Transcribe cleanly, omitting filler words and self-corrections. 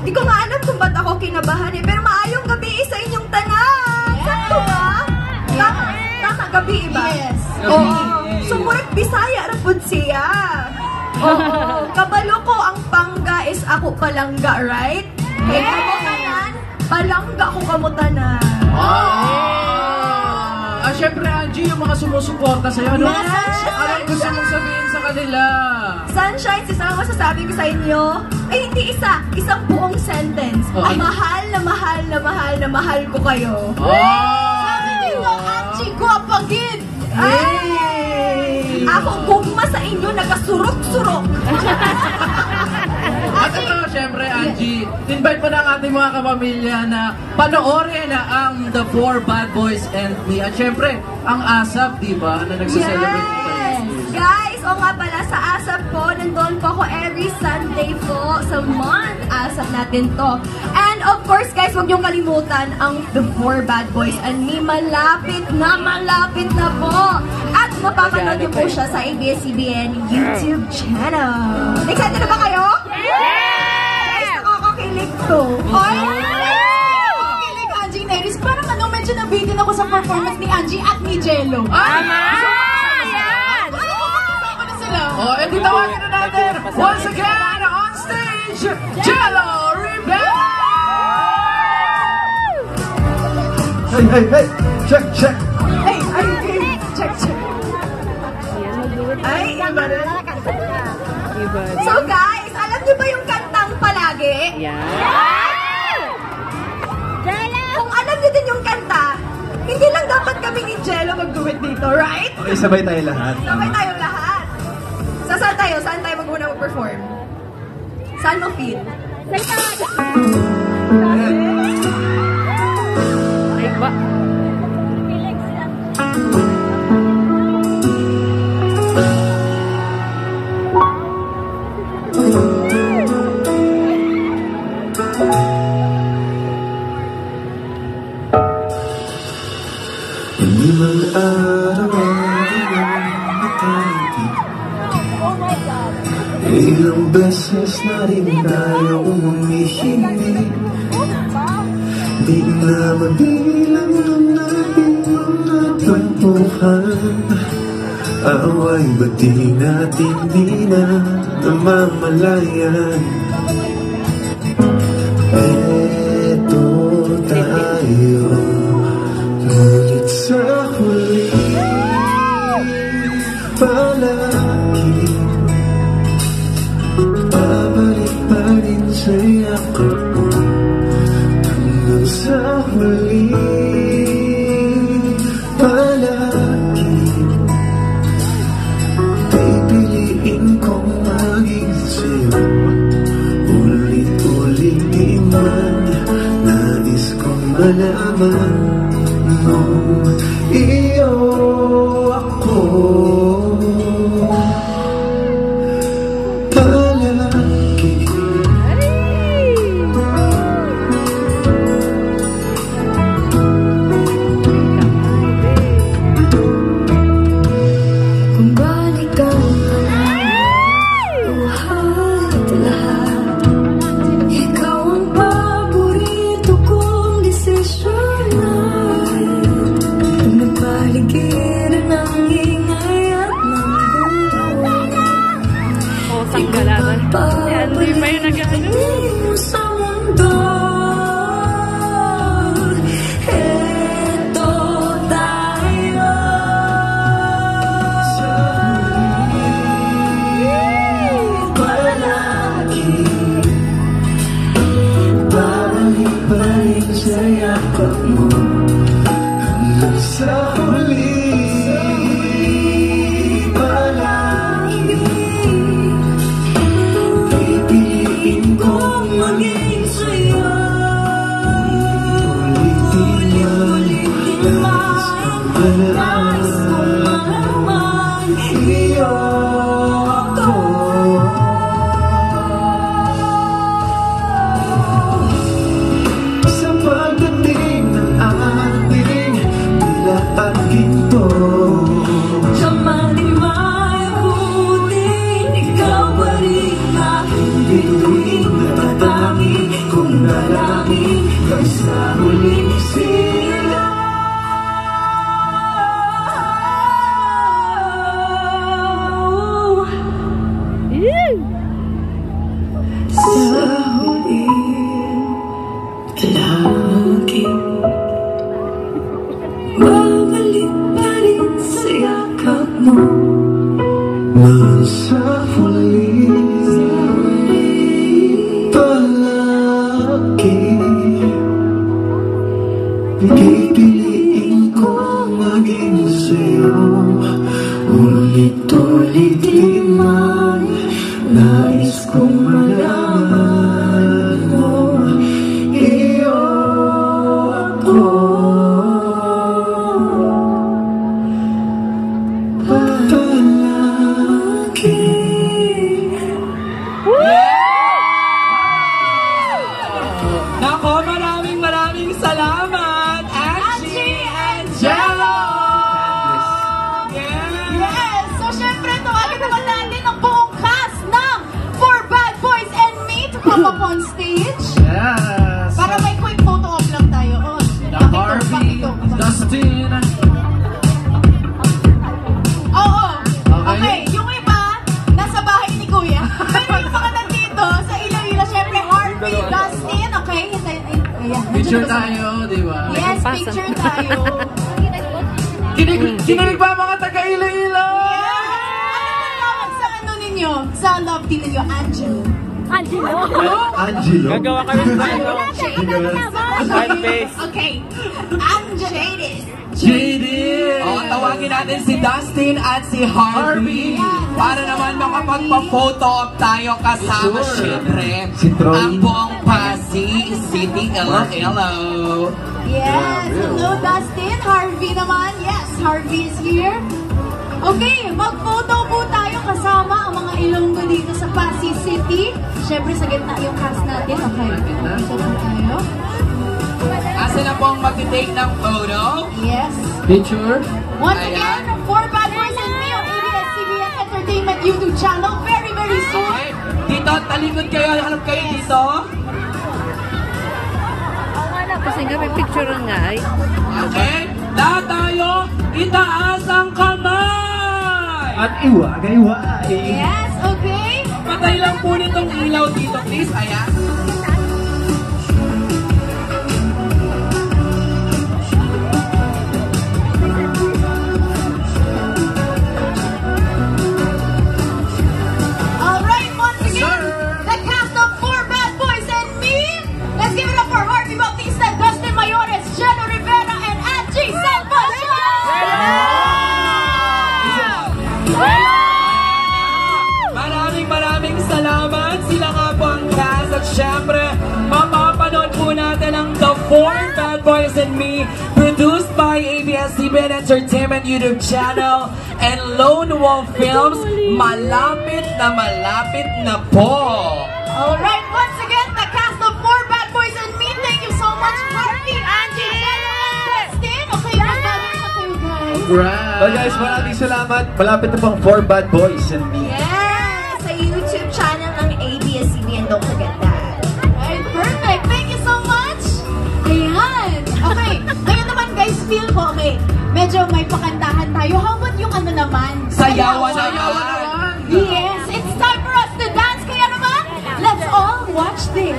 Di ko nga alam kung ba't ako kinabahan eh. Pero maayong gabi sa inyong tanan. Sakto ba? Tama gabi ba? Yes. Oo. Sumurit Bisaya rapod siya. Oo. Kabalo ko ang pangga is ako palangga, right? Kaya mo tanan, palangga ko kamutanan. Siyempre, Angie, yung mga sumusuporta sa'yo, no? Yes! Anong gusto mong sabihin sa kanila? Sunshine, isang masasabi ko sa inyo, ay hindi isa, isang buong sentence. Ang mahal na mahal na mahal na mahal ko kayo. Sabi ko, Angie, guwapagin! Ay! Ako gugma sa inyo, nagasurok-surok. At ito, syempre, Angie, invite mo na ang ating mga kapamilya na panoorin na ang The Four Bad Boys and Me. At syempre, ang ASAP, di ba, na nagsaselebrate ito. Guys, o nga pala, sa ASAP po, nandun po ako every Sunday po sa month. ASAP natin to. And of course, guys, huwag niyong kalimutan ang The Four Bad Boys and Me. Malapit na po. At mapapanood niyo po siya sa ABS-CBN YouTube channel. Excited na ba kayo? Yes! Nakakakilig to. Nakakakilig, Angie Neris. Parang medyo nabitin ako sa performance ni Angie at ni Jello. Edi tawagin na natin, once again, on stage, Jello Rivera! Hey! Check! Hey! Check! Ay, iba rin. So guys, alam niyo ba yung kantang palagi? Kung alam niyo din yung kanta, hindi lang dapat kami ni Jello mag-duet dito, right? Okay, sabay tayo lahat. Sabay tayong lahat. Saan tayo? Saan tayo mag-una mag-perform? Saan mo feel? Ay, ba? Hindi man araw-araw matindi. Ilang beses na rin tayo umihindi. Di na mabilang ng ating mga tampuhan. Away ba't di natin di na namamalayan? Eto tayo, ngunit sa huli palagi babalik pa rin sa'yo ako hanggang sa huli palagi pipiliin kong maging sa'yo ulit-ulit di man nais kong malaman mo iyo ako Nagpaligiran na come up on stage? Yes! Para may quick photo op lang tayo. Oh, Harvey, Dustin. Oo. Okay. Okay, yung iba, nasa bahay ni Kuya. Pero yung mga nandito, sa Iloilo, syempre, Harvey, Dustin, okay? Ayan, Picture tayo, di ba? Yes, picture tayo. Kinilig ba mga taga-Iloilo? Ano tawag sa ano ninyo? Sa love team ninyo, Angelo. Angelo? Gagawa kami ng fanbase. Okay. Angelo. JD! Tawagin natin si Dustin at si Harvey. Para naman makapagpa-photo op tayo kasama, Sure. syempre, Si Troy. ang buong Pasig City, Iloilo. Yes, hello Dustin. Harvey naman. Yes, Harvey is here. Okay, mag-photo po tayo kasama ang mga Ilonggo dito sa Pasig City. Siyempre sa gitna yung cast natin. Okay, photo po tayo. Asa na po ang mag-take ng photo? Yes. Picture? Once Ayan. again, for Bad Boys and Me on ABS-CBN Entertainment YouTube channel. Very, very soon. Okay. Dito, talikod kayo. Hanap kayo dito. Kasi nga may picture nga ay. Okay. Lahat tayo, itaas ang kamay. At iwagay-wagay. Yes, okay. Patay lang po nitong ilaw dito, please. Ayan. Alright, once again, the cast of For Bad Boys and Me. Let's give it up for Harvey Bautista, Dustin Mayores, Jenna Rivera, and Angie Maraming salamat. Sila nga po ang cast. At syempre, mapapanood po natin ang The Four Bad Boys and Me, produced by ABS-CBN Entertainment YouTube channel and Lone Wolf Films. Malapit na po. Alright, once again, the cast of For Bad Boys and Me. Thank you so much, Harvey, Angie, Jenna, and Dustin. Okay, magbabago na kayo, guys. Right. But guys, maraming salamat. Malapit na pang 4 Bad Boys and Me. Yes! Sa YouTube channel ng ABS-CBN, don't forget that. Alright, perfect. Thank you so much. Ayan. Okay, ngayon naman guys, feel ko, okay, medyo may pakantahan tayo. How about yung ano naman? Sayawan Sayawan naman. naman. Yes, it's time for us to dance. Kaya naman, let's all watch this.